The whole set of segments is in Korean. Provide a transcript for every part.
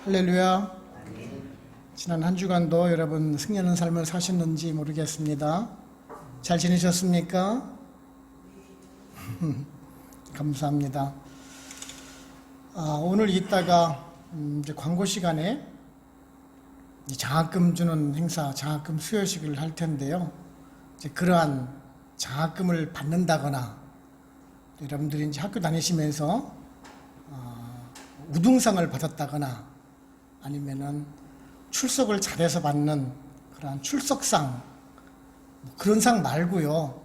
할렐루야. 지난 한 주간도 여러분 승리하는 삶을 사셨는지 모르겠습니다. 잘 지내셨습니까? 감사합니다. 오늘 이따가 이제 광고 시간에 장학금 주는 행사, 장학금 수여식을 할 텐데요. 이제 그러한 장학금을 받는다거나 여러분들이 이제 학교 다니시면서 우등상을 받았다거나 아니면은 출석을 잘해서 받는 그러한 출석상, 그런 상 말고요.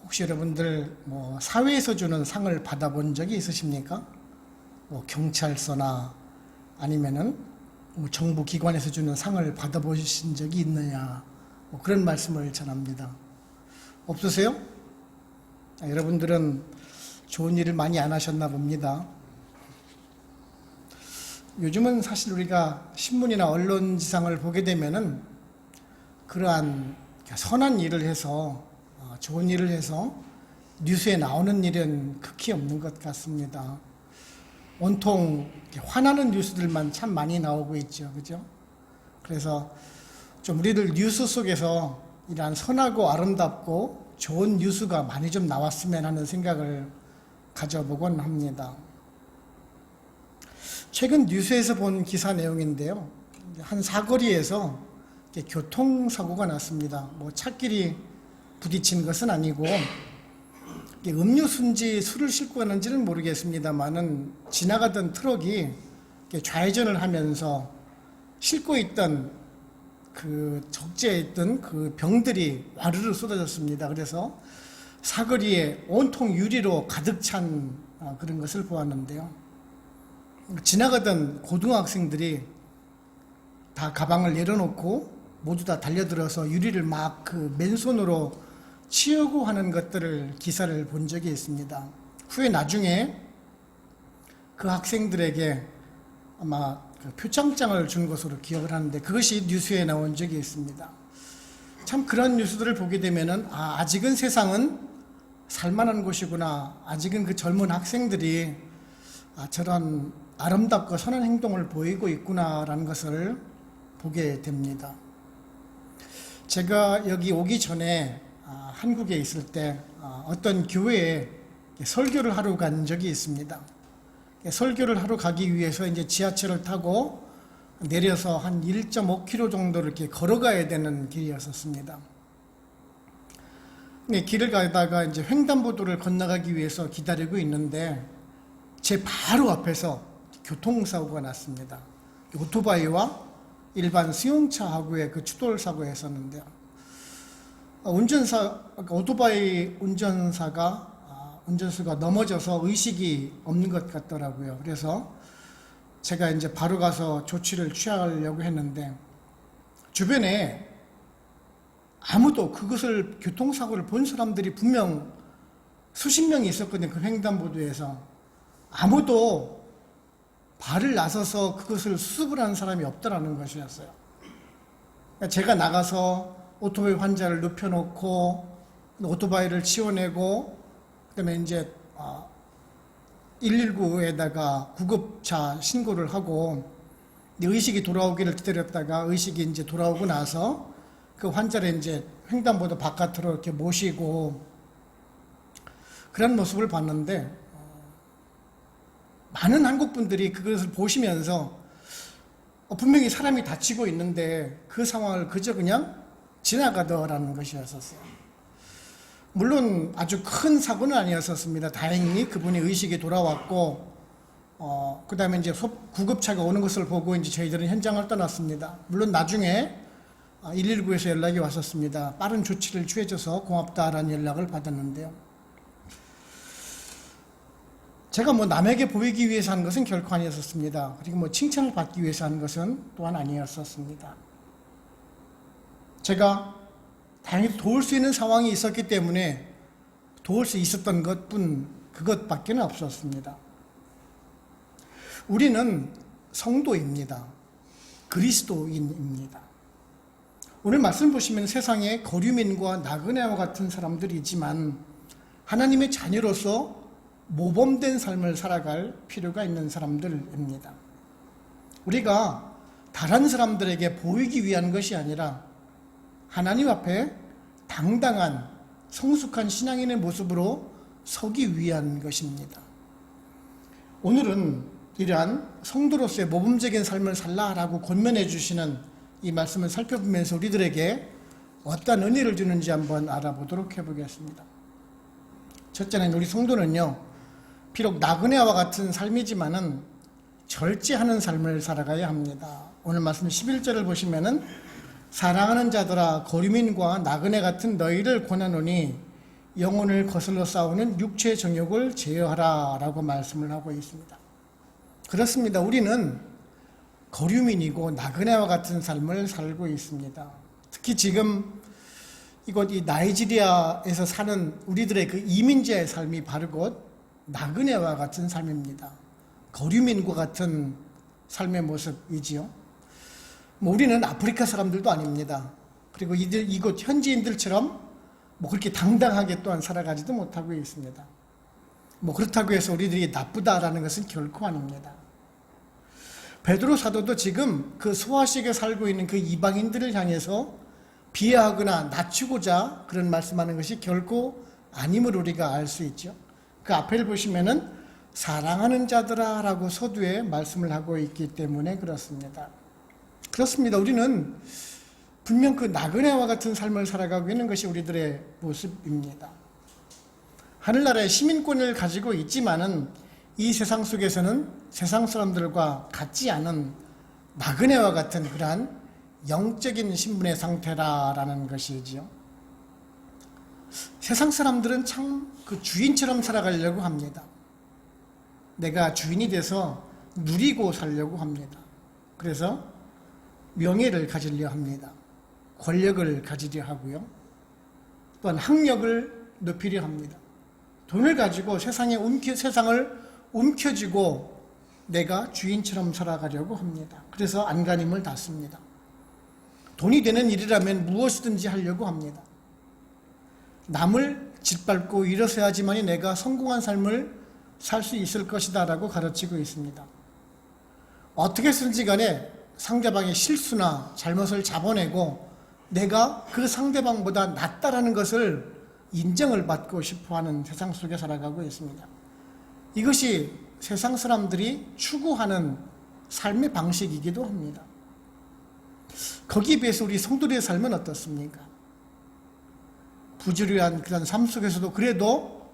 혹시 여러분들 사회에서 주는 상을 받아본 적이 있으십니까? 경찰서나 아니면은 정부 기관에서 주는 상을 받아보신 적이 있느냐, 그런 말씀을 전합니다. 없으세요? 여러분들은 좋은 일을 많이 안 하셨나 봅니다. 요즘은 사실 우리가 신문이나 언론지상을 보게 되면은 그러한 선한 일을 해서, 좋은 일을 해서 뉴스에 나오는 일은 극히 없는 것 같습니다. 온통 화나는 뉴스들만 참 많이 나오고 있죠. 그죠? 그래서 좀 우리들 뉴스 속에서 이러한 선하고 아름답고 좋은 뉴스가 많이 좀 나왔으면 하는 생각을 가져보곤 합니다. 최근 뉴스에서 본 기사 내용인데요. 한 사거리에서 교통사고가 났습니다. 차끼리 부딪힌 것은 아니고 음료수인지 술을 싣고 가는지는 모르겠습니다만은 지나가던 트럭이 좌회전을 하면서 싣고 있던 적재에 있던 그 병들이 와르르 쏟아졌습니다. 그래서 사거리에 온통 유리로 가득 찬 그런 것을 보았는데요. 지나가던 고등학생들이 다 가방을 내려놓고 모두 다 달려들어서 유리를 막 맨손으로 치우고 하는 것들을 기사를 본 적이 있습니다. 후에 나중에 그 학생들에게 아마 표창장을 준 것으로 기억을 하는데 그것이 뉴스에 나온 적이 있습니다. 참 그런 뉴스들을 보게 되면은 아직은 세상은 살만한 곳이구나. 아직은 그 젊은 학생들이 저런 아름답고 선한 행동을 보이고 있구나라는 것을 보게 됩니다. 제가 여기 오기 전에 한국에 있을 때 어떤 교회에 설교를 하러 간 적이 있습니다. 설교를 하러 가기 위해서 이제 지하철을 타고 내려서 한 1.5km 정도를 이렇게 걸어가야 되는 길이었습니다. 길을 가다가 이제 횡단보도를 건너가기 위해서 기다리고 있는데 제 바로 앞에서 교통사고가 났습니다. 오토바이와 일반 승용차하고의 추돌 사고가 있었는데요. 오토바이 운전수가 넘어져서 의식이 없는 것 같더라고요. 그래서 제가 이제 바로 가서 조치를 취하려고 했는데 주변에 아무도 그것을 교통사고를 본 사람들이 분명 수십 명이 있었거든요. 그 횡단보도에서 아무도 발을 나서서 그것을 수습을 하는 사람이 없더라는 것이었어요. 제가 나가서 오토바이 환자를 눕혀놓고 오토바이를 치워내고 그다음에 이제 119에다가 구급차 신고를 하고 의식이 돌아오기를 기다렸다가 의식이 이제 돌아오고 나서 그 환자를 이제 횡단보도 바깥으로 이렇게 모시고 그런 모습을 봤는데 많은 한국 분들이 그것을 보시면서 분명히 사람이 다치고 있는데 그 상황을 그저 그냥 지나가더라는 것이었었어요. 물론 아주 큰 사고는 아니었었습니다. 다행히 그분이 의식이 돌아왔고, 그 다음에 이제 구급차가 오는 것을 보고 이제 저희들은 현장을 떠났습니다. 물론 나중에 119에서 연락이 왔었습니다. 빠른 조치를 취해줘서 고맙다라는 연락을 받았는데요. 제가 남에게 보이기 위해서 하는 것은 결코 아니었었습니다. 그리고 칭찬을 받기 위해서 하는 것은 또한 아니었었습니다. 제가 다행히 도울 수 있는 상황이 있었기 때문에 도울 수 있었던 그것밖에 없었습니다. 우리는 성도입니다. 그리스도인입니다. 오늘 말씀 보시면 세상에 거류민과 나그네와 같은 사람들이지만 하나님의 자녀로서 모범된 삶을 살아갈 필요가 있는 사람들입니다. 우리가 다른 사람들에게 보이기 위한 것이 아니라 하나님 앞에 당당한 성숙한 신앙인의 모습으로 서기 위한 것입니다. 오늘은 이러한 성도로서의 모범적인 삶을 살라라고 권면해 주시는 이 말씀을 살펴보면서 우리들에게 어떤 의미를 주는지 한번 알아보도록 해보겠습니다. 첫째는 우리 성도는요, 비록 나그네와 같은 삶이지만은 절제하는 삶을 살아가야 합니다. 오늘 말씀 11절을 보시면은 사랑하는 자들아 거류민과 나그네 같은 너희를 권하노니 영혼을 거슬러 싸우는 육체의 정욕을 제어하라 라고 말씀을 하고 있습니다. 그렇습니다. 우리는 거류민이고 나그네와 같은 삶을 살고 있습니다. 특히 지금 이곳 이 나이지리아에서 사는 우리들의 그 이민자의 삶이 바로 곧 나그네와 같은 삶입니다. 거류민과 같은 삶의 모습이지요. 우리는 아프리카 사람들도 아닙니다. 그리고 이곳 현지인들처럼 그렇게 당당하게 또한 살아가지도 못하고 있습니다. 그렇다고 해서 우리들이 나쁘다라는 것은 결코 아닙니다. 베드로 사도도 지금 그 소아시게 살고 있는 그 이방인들을 향해서 비하하거나 낮추고자 그런 말씀하는 것이 결코 아님을 우리가 알 수 있죠. 그 앞에를 보시면은 사랑하는 자들아 라고 서두에 말씀을 하고 있기 때문에 그렇습니다. 그렇습니다. 우리는 분명 그 나그네와 같은 삶을 살아가고 있는 것이 우리들의 모습입니다. 하늘나라의 시민권을 가지고 있지만은 이 세상 속에서는 세상 사람들과 같지 않은 나그네와 같은 그러한 영적인 신분의 상태라는 것이지요. 세상 사람들은 참 그 주인처럼 살아가려고 합니다. 내가 주인이 돼서 누리고 살려고 합니다. 그래서 명예를 가지려 합니다. 권력을 가지려 하고요. 또한 학력을 높이려 합니다. 돈을 가지고 세상을 움켜쥐고 내가 주인처럼 살아가려고 합니다. 그래서 안간힘을 닫습니다. 돈이 되는 일이라면 무엇이든지 하려고 합니다. 남을 짓밟고 일어서야지만이 내가 성공한 삶을 살 수 있을 것이다 라고 가르치고 있습니다. 어떻게 해서든지 간에 상대방의 실수나 잘못을 잡아내고 내가 그 상대방보다 낫다라는 것을 인정을 받고 싶어하는 세상 속에 살아가고 있습니다. 이것이 세상 사람들이 추구하는 삶의 방식이기도 합니다. 거기에 비해서 우리 성도들의 삶은 어떻습니까? 부지런한 그런 삶 속에서도 그래도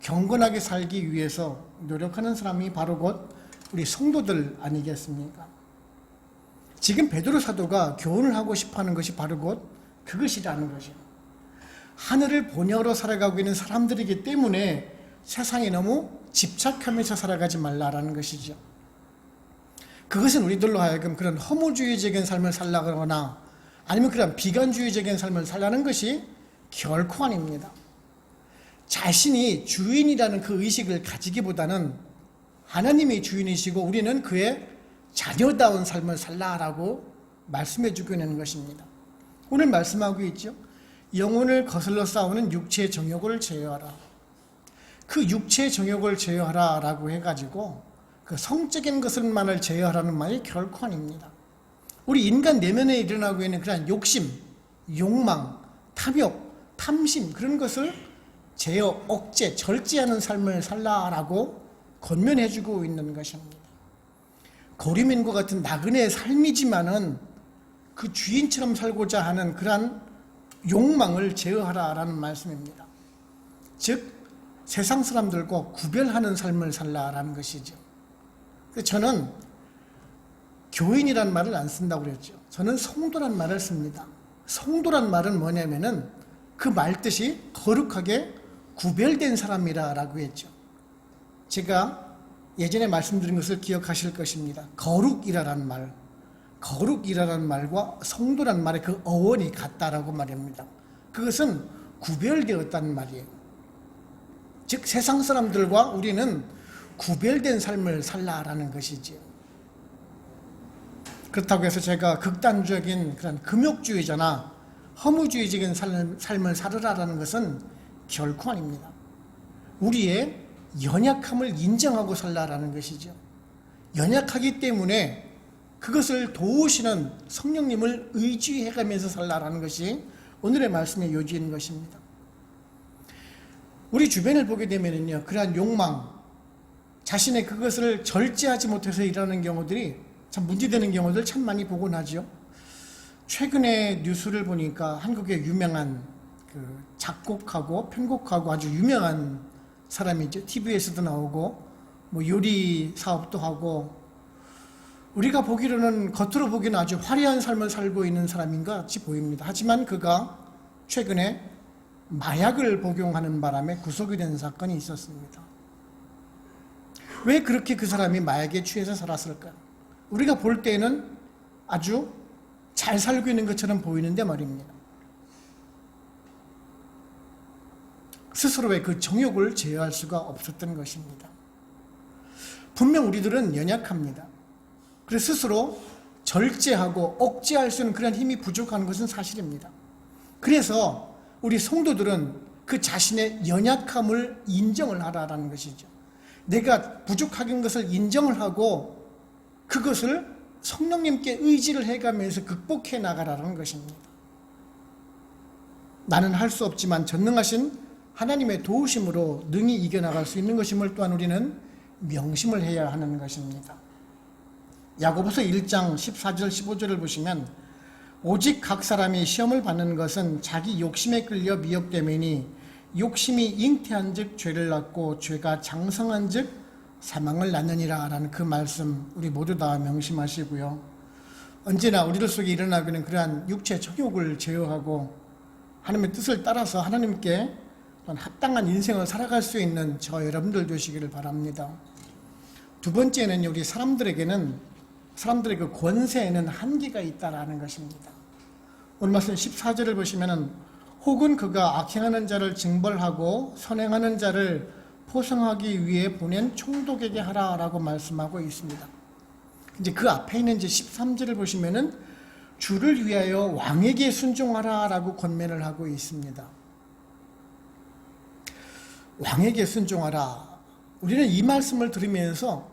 경건하게 살기 위해서 노력하는 사람이 바로 곧 우리 성도들 아니겠습니까? 지금 베드로 사도가 교훈을 하고 싶어하는 것이 바로 곧 그것이라는 것이에요. 하늘을 본향으로 살아가고 있는 사람들이기 때문에 세상에 너무 집착하면서 살아가지 말라라는 것이죠. 그것은 우리들로 하여금 그런 허무주의적인 삶을 살라거나 아니면 그런 비관주의적인 삶을 살라는 것이 결코 아닙니다. 자신이 주인이라는 그 의식을 가지기보다는 하나님이 주인이시고 우리는 그의 자녀다운 삶을 살라라고 말씀해 주고 있는 것입니다. 오늘 말씀하고 있죠. 영혼을 거슬러 싸우는 육체의 정욕을 제어하라. 그 육체의 정욕을 제어하라 라고 해가지고 그 성적인 것을만을 제어하라는 말이 결코 아닙니다. 우리 인간 내면에 일어나고 있는 그런 욕심, 욕망, 탐욕, 탐심 그런 것을 제어, 억제, 절제하는 삶을 살라라고 권면해주고 있는 것입니다. 거류민과 같은 나그네의 삶이지만은 그 주인처럼 살고자 하는 그러한 욕망을 제어하라라는 말씀입니다. 즉 세상 사람들과 구별하는 삶을 살라라는 것이죠. 저는 교인이란 말을 안 쓴다고 그랬죠. 저는 성도란 말을 씁니다. 성도란 말은 뭐냐면은 그 말 뜻이 거룩하게 구별된 사람이라고 했죠. 제가 예전에 말씀드린 것을 기억하실 것입니다. 거룩이라는 말, 거룩이라는 말과 성도란 말의 그 어원이 같다라고 말합니다. 그것은 구별되었다는 말이에요. 즉 세상 사람들과 우리는 구별된 삶을 살라라는 것이지요. 그렇다고 해서 제가 극단적인 그런 금욕주의자나 허무주의적인 삶을 살으라라는 것은 결코 아닙니다. 우리의 연약함을 인정하고 살라라는 것이죠. 연약하기 때문에 그것을 도우시는 성령님을 의지해가면서 살라라는 것이 오늘의 말씀의 요지인 것입니다. 우리 주변을 보게 되면요, 그러한 욕망, 자신의 그것을 절제하지 못해서 일어나는 경우들이 참 문제되는 경우들 참 많이 보곤 하죠. 최근에 뉴스를 보니까 한국의 유명한 그 작곡하고 편곡하고 아주 유명한 사람이죠. TV에서도 나오고 뭐 요리 사업도 하고, 우리가 보기로는 겉으로 보기는 아주 화려한 삶을 살고 있는 사람인 것 같이 보입니다. 하지만 그가 최근에 마약을 복용하는 바람에 구속이 된 사건이 있었습니다. 왜 그렇게 그 사람이 마약에 취해서 살았을까? 우리가 볼 때는 아주 잘 살고 있는 것처럼 보이는데 말입니다. 스스로의 그 정욕을 제어할 수가 없었던 것입니다. 분명 우리들은 연약합니다. 그래서 스스로 절제하고 억제할 수 있는 그런 힘이 부족한 것은 사실입니다. 그래서 우리 성도들은 그 자신의 연약함을 인정을 하라는 것이죠. 내가 부족한 것을 인정을 하고 그것을 성령님께 의지를 해가면서 극복해 나가라는 것입니다. 나는 할 수 없지만 전능하신 하나님의 도우심으로 능히 이겨나갈 수 있는 것임을 또한 우리는 명심을 해야 하는 것입니다. 야고보서 1장 14절 15절을 보시면, 오직 각 사람이 시험을 받는 것은 자기 욕심에 끌려 미혹됨이니 욕심이 잉태한 즉 죄를 낳고 죄가 장성한 즉 사망을 낳느니라 라는 그 말씀 우리 모두 다 명심하시고요. 언제나 우리들 속에 일어나고 있는 그러한 육체 정욕을 제어하고 하나님의 뜻을 따라서 하나님께 합당한 인생을 살아갈 수 있는 저 여러분들 되시기를 바랍니다. 두 번째는 우리 사람들의 그 권세에는 한계가 있다라는 것입니다. 오늘 말씀 14절을 보시면은, 혹은 그가 악행하는 자를 징벌하고 선행하는 자를 포성하기 위해 보낸 총독에게 하라라고 말씀하고 있습니다. 이제 그 앞에 있는 이제 13절을 보시면은 주를 위하여 왕에게 순종하라라고 권면을 하고 있습니다. 왕에게 순종하라. 우리는 이 말씀을 들으면서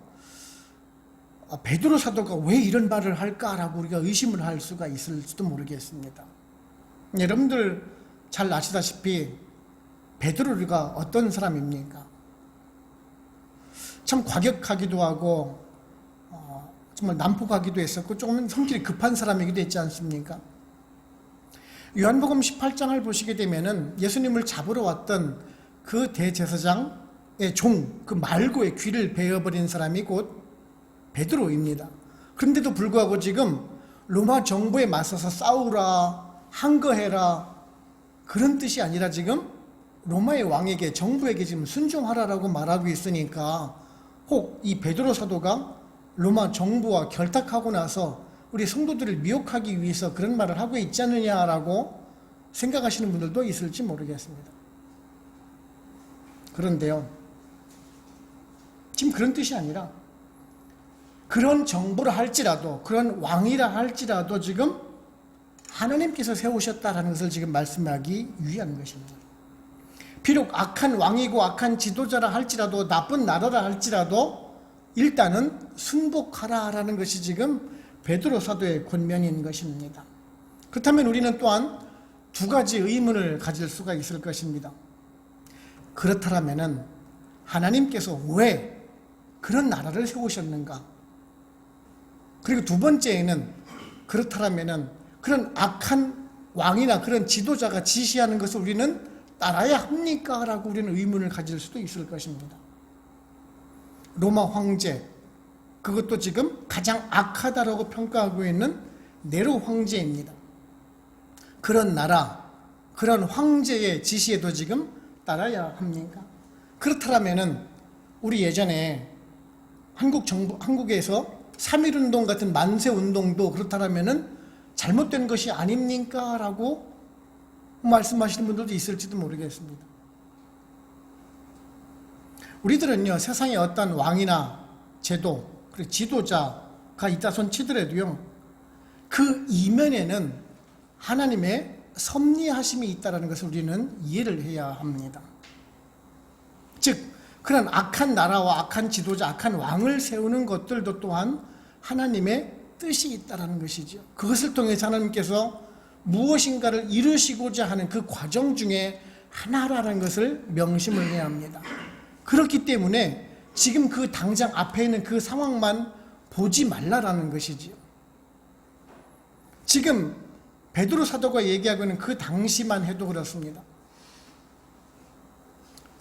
베드로 사도가 왜 이런 말을 할까라고 우리가 의심을 할 수가 있을지도 모르겠습니다. 여러분들 잘 아시다시피 베드로가 어떤 사람입니까? 참 과격하기도 하고 정말 난폭하기도 했었고 조금 성질이 급한 사람이기도 했지 않습니까? 요한복음 18장을 보시게 되면은 예수님을 잡으러 왔던 그 대제사장의 종, 그 말고의 귀를 베어버린 사람이 곧 베드로입니다. 그런데도 불구하고 지금 로마 정부에 맞서서 싸우라, 항거해라, 그런 뜻이 아니라 지금 로마의 왕에게, 정부에게 지금 순종하라라고 말하고 있으니까 혹 이 베드로 사도가 로마 정부와 결탁하고 나서 우리 성도들을 미혹하기 위해서 그런 말을 하고 있지 않느냐라고 생각하시는 분들도 있을지 모르겠습니다. 그런데요, 지금 그런 뜻이 아니라 그런 정부를 할지라도, 그런 왕이라 할지라도 지금 하나님께서 세우셨다라는 것을 지금 말씀하기 위한 것입니다. 비록 악한 왕이고 악한 지도자라 할지라도, 나쁜 나라라 할지라도 일단은 순복하라라는 것이 지금 베드로 사도의 권면인 것입니다. 그렇다면 우리는 또한 두 가지 의문을 가질 수가 있을 것입니다. 그렇다면은 하나님께서 왜 그런 나라를 세우셨는가? 그리고 두 번째에는 그렇다면은 그런 악한 왕이나 그런 지도자가 지시하는 것을 우리는 따라야 합니까? 라고 우리는 의문을 가질 수도 있을 것입니다. 로마 황제, 그것도 지금 가장 악하다라고 평가하고 있는 네로 황제입니다. 그런 나라, 그런 황제의 지시에도 지금 따라야 합니까? 그렇다면은 우리 예전에 한국에서 3.1운동 같은 만세운동도 그렇다면은 잘못된 것이 아닙니까? 라고 말씀하시는 분들도 있을지도 모르겠습니다. 우리들은요, 세상에 어떤 왕이나 제도, 그리고 지도자가 있다 손 치더라도요, 그 이면에는 하나님의 섭리하심이 있다는 것을 우리는 이해를 해야 합니다. 즉, 그런 악한 나라와 악한 지도자, 악한 왕을 세우는 것들도 또한 하나님의 뜻이 있다는 것이죠. 그것을 통해서 하나님께서 무엇인가를 이루시고자 하는 그 과정 중에 하나라는 것을 명심을 해야 합니다. 그렇기 때문에 지금 그 당장 앞에 있는 그 상황만 보지 말라라는 것이지요. 지금 베드로 사도가 얘기하고 있는 그 당시만 해도 그렇습니다.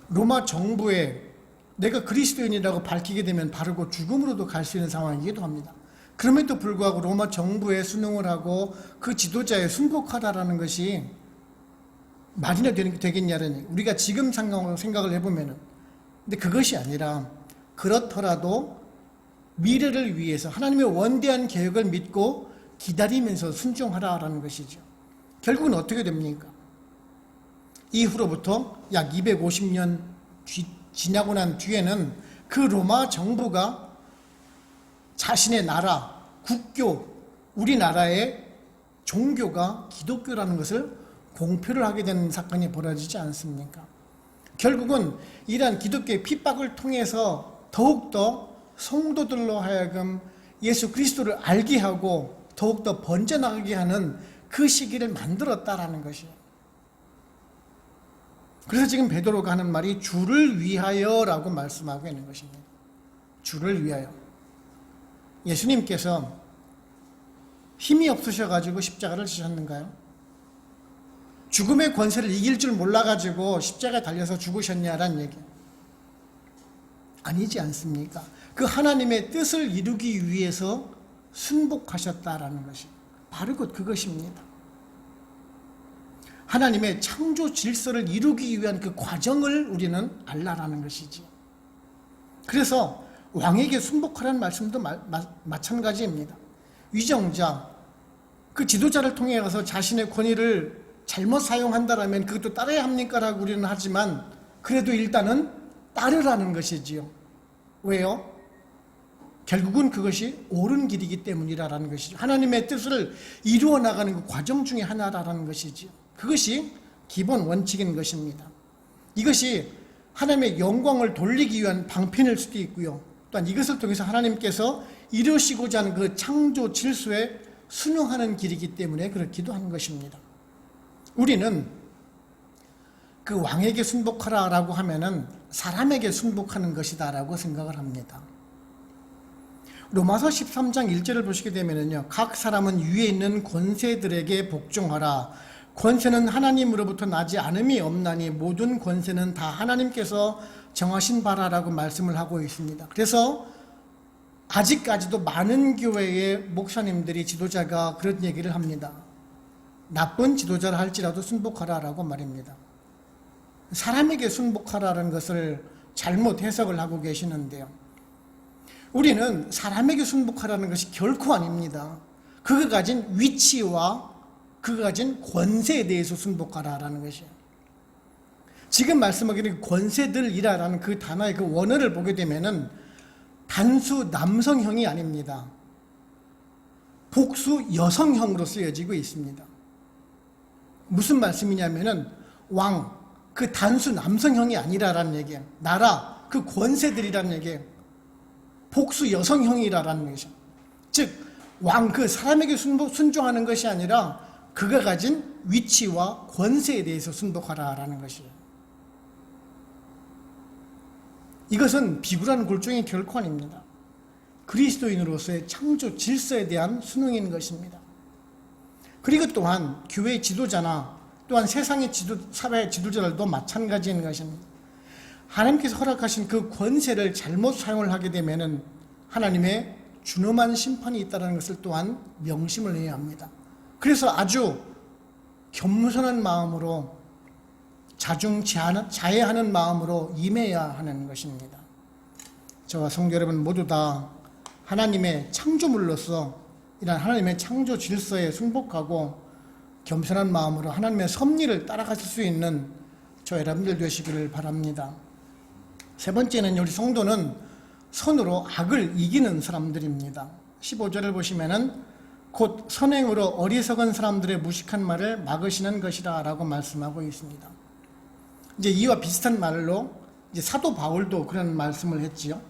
로마 정부에 내가 그리스도인이라고 밝히게 되면 바르고 죽음으로도 갈 수 있는 상황이기도 합니다. 그럼에도 불구하고 로마 정부에 순응을 하고 그 지도자에 순복하라라는 것이 말이나 되겠냐는, 우리가 지금 생각을 해보면은, 근데 그것이 아니라 그렇더라도 미래를 위해서 하나님의 원대한 계획을 믿고 기다리면서 순종하라라는 것이죠. 결국은 어떻게 됩니까? 이후로부터 약 250년 지나고 난 뒤에는 그 로마 정부가 자신의 나라, 국교, 우리나라의 종교가 기독교라는 것을 공표를 하게 되는 사건이 벌어지지 않습니까? 결국은 이러한 기독교의 핍박을 통해서 더욱더 성도들로 하여금 예수 그리스도를 알게 하고 더욱더 번져나가게 하는 그 시기를 만들었다라는 것이에요. 그래서 지금 베드로가 하는 말이 주를 위하여라고 말씀하고 있는 것입니다. 주를 위하여. 예수님께서 힘이 없으셔가지고 십자가를 지셨는가요? 죽음의 권세를 이길 줄 몰라가지고 십자가에 달려서 죽으셨냐라는 얘기. 아니지 않습니까? 그 하나님의 뜻을 이루기 위해서 순복하셨다라는 것이 바로 곧 그것입니다. 하나님의 창조 질서를 이루기 위한 그 과정을 우리는 알라라는 것이지. 그래서 왕에게 순복하라는 말씀도 마찬가지입니다. 위정자, 그 지도자를 통해 가서 자신의 권위를 잘못 사용한다라면 그것도 따라야 합니까? 라고 우리는 하지만 그래도 일단은 따르라는 것이지요. 왜요? 결국은 그것이 옳은 길이기 때문이라는 것이죠. 하나님의 뜻을 이루어 나가는 그 과정 중에 하나라는 것이지요. 그것이 기본 원칙인 것입니다. 이것이 하나님의 영광을 돌리기 위한 방편일 수도 있고요. 또한 이것을 통해서 하나님께서 이루시고자 하는 그 창조 질서에 순응하는 길이기 때문에 그렇기도 한 것입니다. 우리는 그 왕에게 순복하라라고 하면은 사람에게 순복하는 것이다라고 생각을 합니다. 로마서 13장 1절을 보시게 되면은요, 각 사람은 위에 있는 권세들에게 복종하라. 권세는 하나님으로부터 나지 않음이 없나니 모든 권세는 다 하나님께서 정하신 바라라고 말씀을 하고 있습니다. 그래서 아직까지도 많은 교회의 목사님들이, 지도자가 그런 얘기를 합니다. 나쁜 지도자를 할지라도 순복하라라고 말입니다. 사람에게 순복하라는 것을 잘못 해석을 하고 계시는데요. 우리는 사람에게 순복하라는 것이 결코 아닙니다. 그가 가진 위치와 그가 가진 권세에 대해서 순복하라라는 것이에요. 지금 말씀하기는 권세들이라는 그 단어의 그 원어를 보게 되면은 단수 남성형이 아닙니다. 복수 여성형으로 쓰여지고 있습니다. 무슨 말씀이냐면은 왕, 그 단수 남성형이 아니라라는 얘기예요. 나라, 그 권세들이라는 얘기예요. 복수 여성형이라는 것이죠. 즉, 왕, 그 사람에게 순종하는 것이 아니라 그가 가진 위치와 권세에 대해서 순복하라라는 것이에요. 이것은 비굴한 골정이 결코 아닙니다. 그리스도인으로서의 창조 질서에 대한 순응인 것입니다. 그리고 또한 교회의 지도자나 또한 세상의 사회의 지도자들도 마찬가지인 것입니다. 하나님께서 허락하신 그 권세를 잘못 사용을 하게 되면은 하나님의 준엄한 심판이 있다는 것을 또한 명심을 해야 합니다. 그래서 아주 겸손한 마음으로 자애하는 마음으로 임해야 하는 것입니다. 저와 성도 여러분 모두 다 하나님의 창조물로서 이런 하나님의 창조 질서에 순복하고 겸손한 마음으로 하나님의 섭리를 따라가실 수 있는 저 여러분들 되시기를 바랍니다. 세 번째는 우리 성도는 선으로 악을 이기는 사람들입니다. 15절을 보시면은 곧 선행으로 어리석은 사람들의 무식한 말을 막으시는 것이라 라고 말씀하고 있습니다. 이제 이와 비슷한 말로 이제 사도 바울도 그런 말씀을 했지요.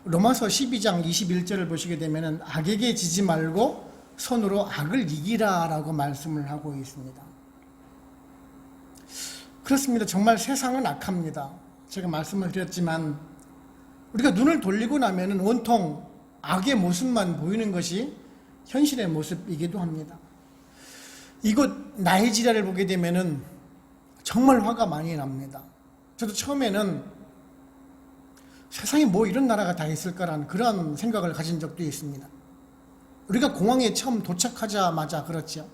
로마서 12장 21절을 보시게 되면 악에게 지지 말고 손으로 악을 이기라 라고 말씀을 하고 있습니다. 그렇습니다. 정말 세상은 악합니다. 제가 말씀을 드렸지만 우리가 눈을 돌리고 나면 온통 악의 모습만 보이는 것이 현실의 모습이기도 합니다. 이곳 나이지리아를 보게 되면 정말 화가 많이 납니다. 저도 처음에는 세상에 뭐 이런 나라가 다 있을까라는 그런 생각을 가진 적도 있습니다. 우리가 공항에 처음 도착하자마자 그렇죠.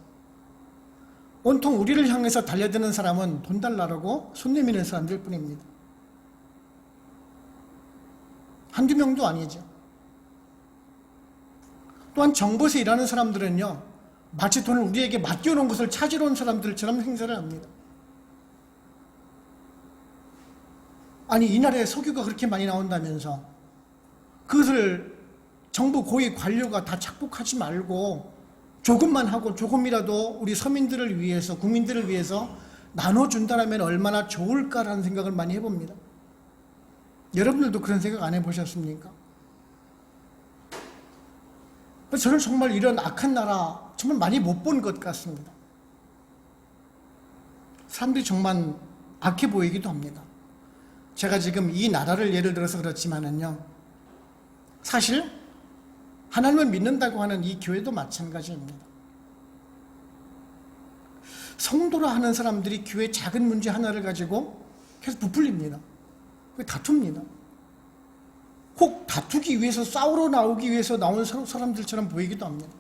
온통 우리를 향해서 달려드는 사람은 돈 달라고 손 내미는 사람들 뿐입니다. 한두 명도 아니죠. 또한 정부에서 일하는 사람들은요, 마치 돈을 우리에게 맡겨놓은 것을 찾으러 온 사람들처럼 행세를 합니다. 아니, 이 나라에 석유가 그렇게 많이 나온다면서 그것을 정부 고위 관료가 다 착복하지 말고 조금만 하고 조금이라도 우리 서민들을 위해서, 국민들을 위해서 나눠준다면 얼마나 좋을까라는 생각을 많이 해봅니다. 여러분들도 그런 생각 안 해보셨습니까? 저는 정말 이런 악한 나라 정말 많이 못 본 것 같습니다. 사람들이 정말 악해 보이기도 합니다. 제가 지금 이 나라를 예를 들어서 그렇지만은요, 사실 하나님을 믿는다고 하는 이 교회도 마찬가지입니다. 성도라 하는 사람들이 교회 작은 문제 하나를 가지고 계속 부풀립니다. 다툽니다. 혹 다투기 위해서, 싸우러 나오기 위해서 나온 사람들처럼 보이기도 합니다.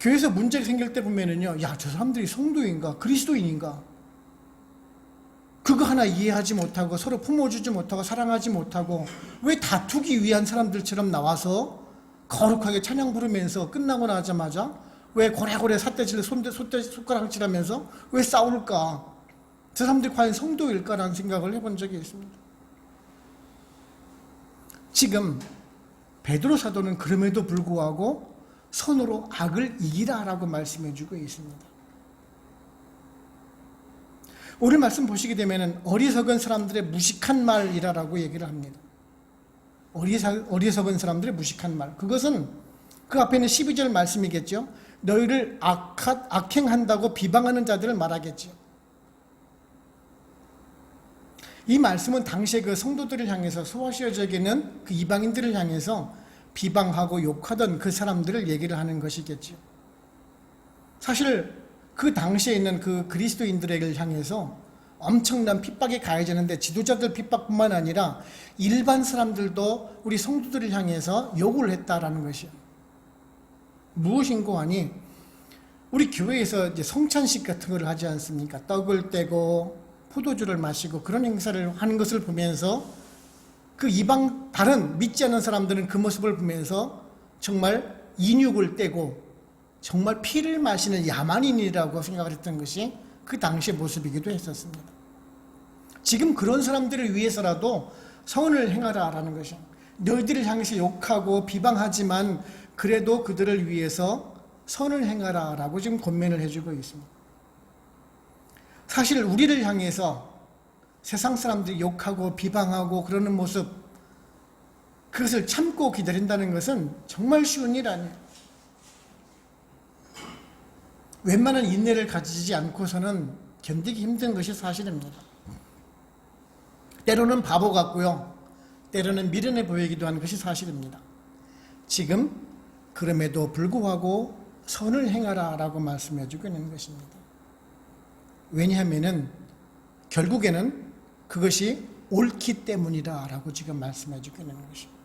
교회에서 문제가 생길 때 보면은요, 야, 저 사람들이 성도인가 그리스도인인가 그거 하나 이해하지 못하고 서로 품어주지 못하고 사랑하지 못하고 왜 다투기 위한 사람들처럼 나와서 거룩하게 찬양 부르면서 끝나고 나자마자 왜 고래고래 삿대질 손가락질하면서 왜 싸울까? 저 사람들이 과연 성도일까라는 생각을 해본 적이 있습니다. 지금 베드로 사도는 그럼에도 불구하고 손으로 악을 이기라라고 말씀해주고 있습니다. 오늘 말씀 보시게 되면 어리석은 사람들의 무식한 말이라고 얘기를 합니다. 어리석은 사람들의 무식한 말. 그것은 그 앞에 있는 12절 말씀이겠죠. 너희를 악행한다고 비방하는 자들을 말하겠죠. 이 말씀은 당시에 그 성도들을 향해서, 소아시아적에는 그 이방인들을 향해서 비방하고 욕하던 그 사람들을 얘기를 하는 것이겠죠. 사실 그 당시에 있는 그 그리스도인들을 향해서 엄청난 핍박이 가해지는데, 지도자들 핍박뿐만 아니라 일반 사람들도 우리 성도들을 향해서 욕을 했다라는 것이요. 무엇인고 하니, 우리 교회에서 이제 성찬식 같은 걸 하지 않습니까? 떡을 떼고 포도주를 마시고 그런 행사를 하는 것을 보면서 그 이방 다른 믿지 않는 사람들은 그 모습을 보면서 정말 인육을 떼고 정말 피를 마시는 야만인이라고 생각을 했던 것이 그 당시의 모습이기도 했었습니다. 지금 그런 사람들을 위해서라도 선을 행하라라는 것이, 너희들을 향해서 욕하고 비방하지만 그래도 그들을 위해서 선을 행하라라고 지금 권면을 해주고 있습니다. 사실 우리를 향해서 세상 사람들이 욕하고 비방하고 그러는 모습, 그것을 참고 기다린다는 것은 정말 쉬운 일 아니에요. 웬만한 인내를 가지지 않고서는 견디기 힘든 것이 사실입니다. 때로는 바보 같고요, 때로는 미련해 보이기도 하는 것이 사실입니다. 지금 그럼에도 불구하고 선을 행하라 라고 말씀해주고 있는 것입니다. 왜냐하면 결국에는 그것이 옳기 때문이다 라고 지금 말씀해주고 있는 것입니다.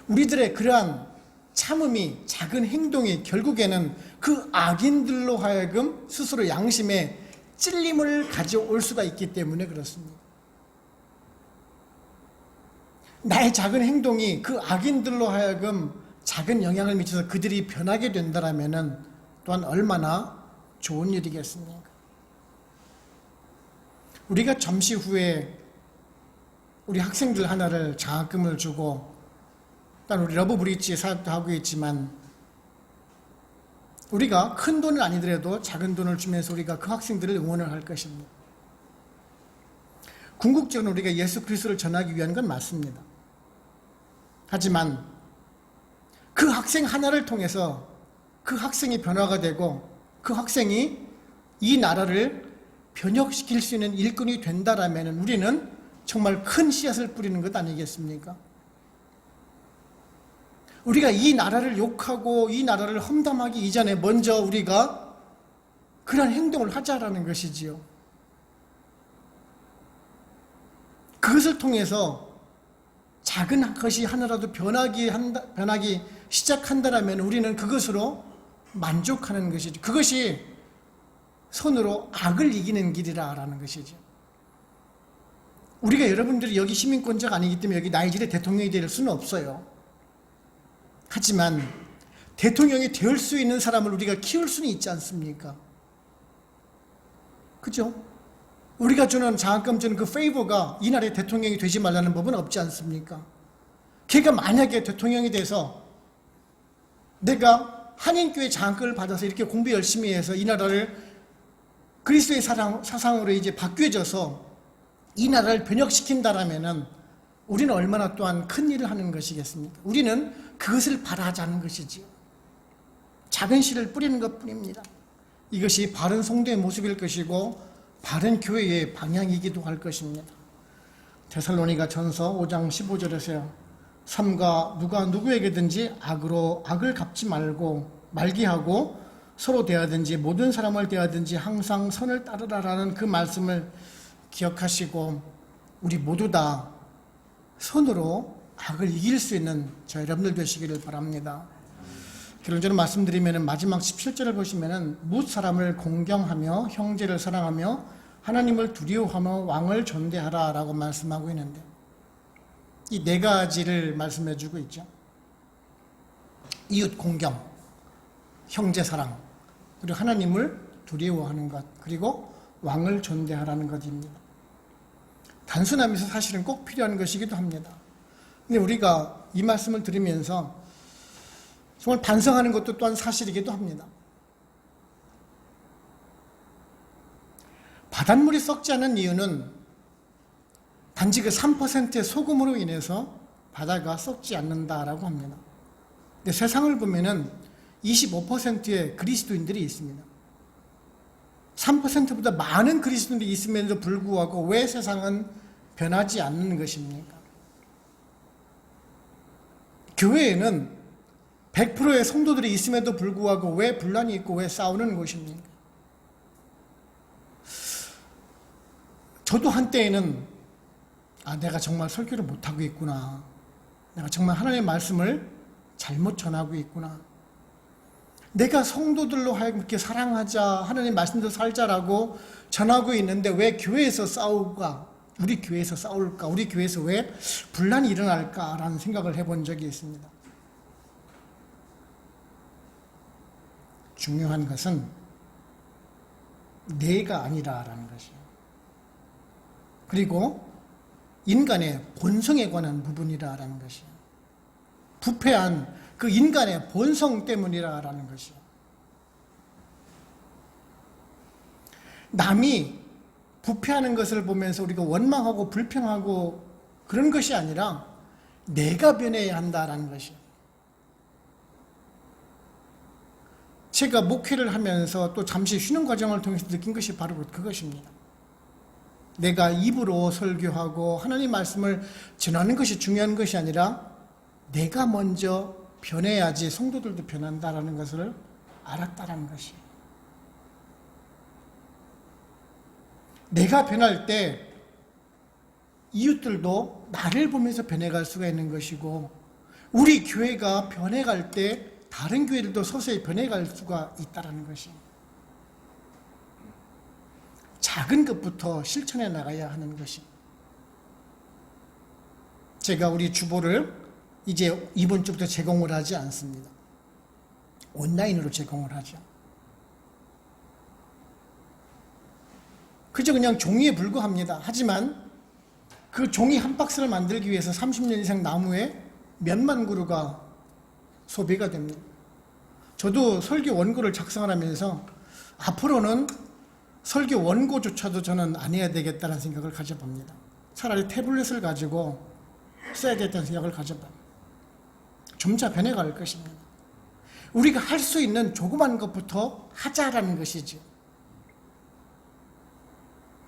우리들의 그러한 참음이, 작은 행동이 결국에는 그 악인들로 하여금 스스로 양심에 찔림을 가져올 수가 있기 때문에 그렇습니다. 나의 작은 행동이 그 악인들로 하여금 작은 영향을 미쳐서 그들이 변하게 된다면 또한 얼마나 좋은 일이겠습니까? 우리가 점심 후에 우리 학생들 하나를 장학금을 주고, 또한 우리 러브브릿지 사역도 하고 있지만, 우리가 큰 돈은 아니더라도 작은 돈을 주면서 우리가 그 학생들을 응원을 할 것입니다. 궁극적으로 우리가 예수 그리스도를 전하기 위한 건 맞습니다. 하지만 그 학생 하나를 통해서 그 학생이 변화가 되고 그 학생이 이 나라를 변혁시킬 수 있는 일꾼이 된다라면 우리는 정말 큰 씨앗을 뿌리는 것 아니겠습니까? 우리가 이 나라를 욕하고 이 나라를 험담하기 이전에 먼저 우리가 그런 행동을 하자라는 것이지요. 그것을 통해서 작은 것이 하나라도 변하기 시작한다면 우리는 그것으로 만족하는 것이죠. 그것이 손으로 악을 이기는 길이라는 것이죠. 우리가 여러분들이 여기 시민권자가 아니기 때문에 여기 나이지리아 대통령이 될 수는 없어요. 하지만 대통령이 될 수 있는 사람을 우리가 키울 수는 있지 않습니까? 그죠? 우리가 주는 장학금 주는 그 페이버가 이 나라의 대통령이 되지 말라는 법은 없지 않습니까? 걔가 만약에 대통령이 돼서 내가 한인교회 장학금을 받아서 이렇게 공부 열심히 해서 이 나라를 그리스도의 사상으로 이제 바뀌어져서 이 나라를 변혁시킨다라면은 우리는 얼마나 또한 큰 일을 하는 것이겠습니까? 우리는 그것을 바라자는 것이지요. 작은 씨를 뿌리는 것 뿐입니다. 이것이 바른 성도의 모습일 것이고 바른 교회의 방향이기도 할 것입니다. 데살로니가 전서 5장 15절에서요. 삼가 누가 누구에게든지 악을 갚지 말게 하고 서로 대하든지 모든 사람을 대하든지 항상 선을 따르라라는 그 말씀을 기억하시고 우리 모두 다 선으로 악을 이길 수 있는 저 여러분들 되시기를 바랍니다. 결론적으로 말씀드리면 마지막 17절을 보시면 무엇 사람을 공경하며 형제를 사랑하며 하나님을 두려워하며 왕을 존대하라 라고 말씀하고 있는데 이 네 가지를 말씀해 주고 있죠. 이웃 공경, 형제 사랑, 그리고 하나님을 두려워하는 것, 그리고 왕을 존대하라는 것입니다. 단순하면서 사실은 꼭 필요한 것이기도 합니다. 근데 우리가 이 말씀을 들으면서 정말 반성하는 것도 또한 사실이기도 합니다. 바닷물이 썩지 않은 이유는 단지 그 3%의 소금으로 인해서 바다가 썩지 않는다라고 합니다. 근데 세상을 보면은 25%의 그리스도인들이 있습니다. 3%보다 많은 그리스도인들이 있음에도 불구하고 왜 세상은 변하지 않는 것입니까? 교회에는 100%의 성도들이 있음에도 불구하고 왜 분란이 있고 왜 싸우는 것입니까? 저도 한때에는 내가 정말 설교를 못하고 있구나. 내가 정말 하나님의 말씀을 잘못 전하고 있구나. 내가 성도들로 하여금 이렇게 사랑하자, 하나님 말씀대로 살자라고 전하고 있는데 왜 교회에서 싸울까? 우리 교회에서 싸울까? 우리 교회에서 왜 분란이 일어날까라는 생각을 해본 적이 있습니다. 중요한 것은 내가 아니라라는 것이에요. 그리고 인간의 본성에 관한 부분이라는 것이에요. 부패한 그 인간의 본성 때문이라는 것이에요. 남이 부패하는 것을 보면서 우리가 원망하고 불평하고 그런 것이 아니라 내가 변해야 한다라는 것이에요. 제가 목회를 하면서 또 잠시 쉬는 과정을 통해서 느낀 것이 바로 그것입니다. 내가 입으로 설교하고 하나님 말씀을 전하는 것이 중요한 것이 아니라 내가 먼저 변해야지 성도들도 변한다라는 것을 알았다라는 것이에요. 내가 변할 때 이웃들도 나를 보면서 변해갈 수가 있는 것이고 우리 교회가 변해갈 때 다른 교회들도 서서히 변해갈 수가 있다는 것이에요. 작은 것부터 실천해 나가야 하는 것입니다. 제가 우리 주보를 이제 이번 주부터 제공을 하지 않습니다. 온라인으로 제공을 하죠. 그저 그냥 종이에 불과합니다. 하지만 그 종이 한 박스를 만들기 위해서 30년 이상 나무에 몇만 그루가 소비가 됩니다. 저도 설교 원고를 작성을 하면서 앞으로는 설교 원고조차도 저는 안 해야 되겠다는 생각을 가져봅니다. 차라리 태블릿을 가지고 써야 됐다는 생각을 가져봐. 점차 변해갈 것입니다. 우리가 할 수 있는 조그만 것부터 하자라는 것이죠.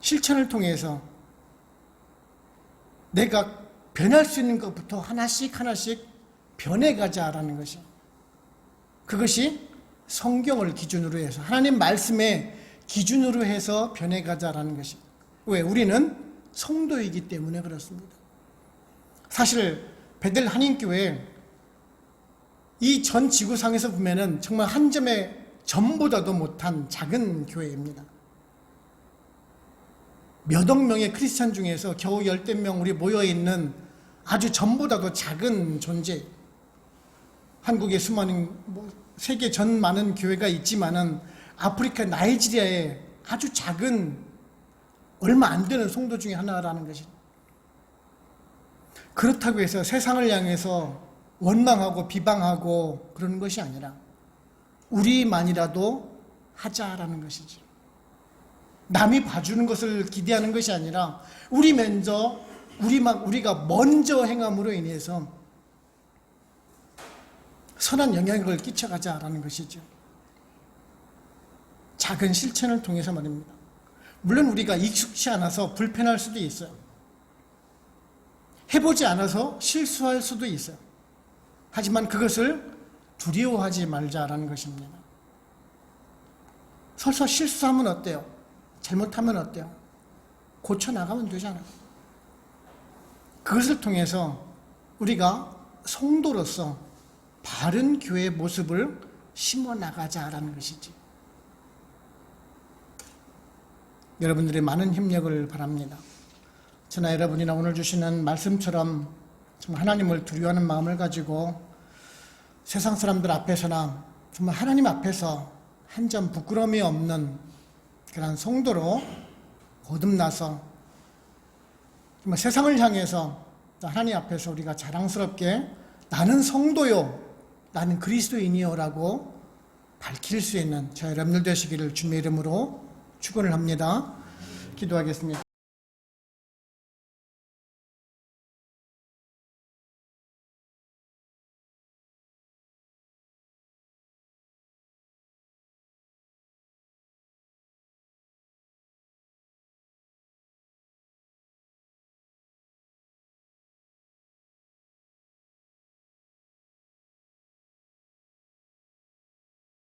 실천을 통해서 내가 변할 수 있는 것부터 하나씩 하나씩 변해가자라는 것이, 그것이 성경을 기준으로 해서 하나님 말씀에 기준으로 해서 변해가자라는 것이. 왜? 우리는 성도이기 때문에 그렇습니다. 사실 베델 한인교회 이 전 지구상에서 보면은 정말 한 점의 점보다도 못한 작은 교회입니다. 몇 억 명의 크리스찬 중에서 겨우 10명 우리 모여있는 아주 점보다도 작은 존재. 한국에 수많은, 세계 전 많은 교회가 있지만은 아프리카 나이지리아에 아주 작은, 얼마 안 되는 성도 중에 하나라는 것이. 그렇다고 해서 세상을 향해서 원망하고 비방하고 그러는 것이 아니라 우리만이라도 하자라는 것이지. 남이 봐주는 것을 기대하는 것이 아니라 우리가 먼저 행함으로 인해서 선한 영향력을 끼쳐가자라는 것이죠. 작은 실천을 통해서 말입니다. 물론 우리가 익숙치 않아서 불편할 수도 있어요. 해보지 않아서 실수할 수도 있어요. 하지만 그것을 두려워하지 말자라는 것입니다. 설사 실수하면 어때요? 잘못하면 어때요? 고쳐나가면 되잖아요. 그것을 통해서 우리가 성도로서 바른 교회의 모습을 심어나가자라는 것이지. 여러분들의 많은 협력을 바랍니다. 저나 여러분이나 오늘 주시는 말씀처럼 정말 하나님을 두려워하는 마음을 가지고 세상 사람들 앞에서나 정말 하나님 앞에서 한 점 부끄러움이 없는 그런 성도로 거듭나서 정말 세상을 향해서 하나님 앞에서 우리가 자랑스럽게 나는 성도요, 나는 그리스도인이요 라고 밝힐 수 있는 저 여러분들 되시기를 주님의 이름으로 축원을 합니다. 기도하겠습니다.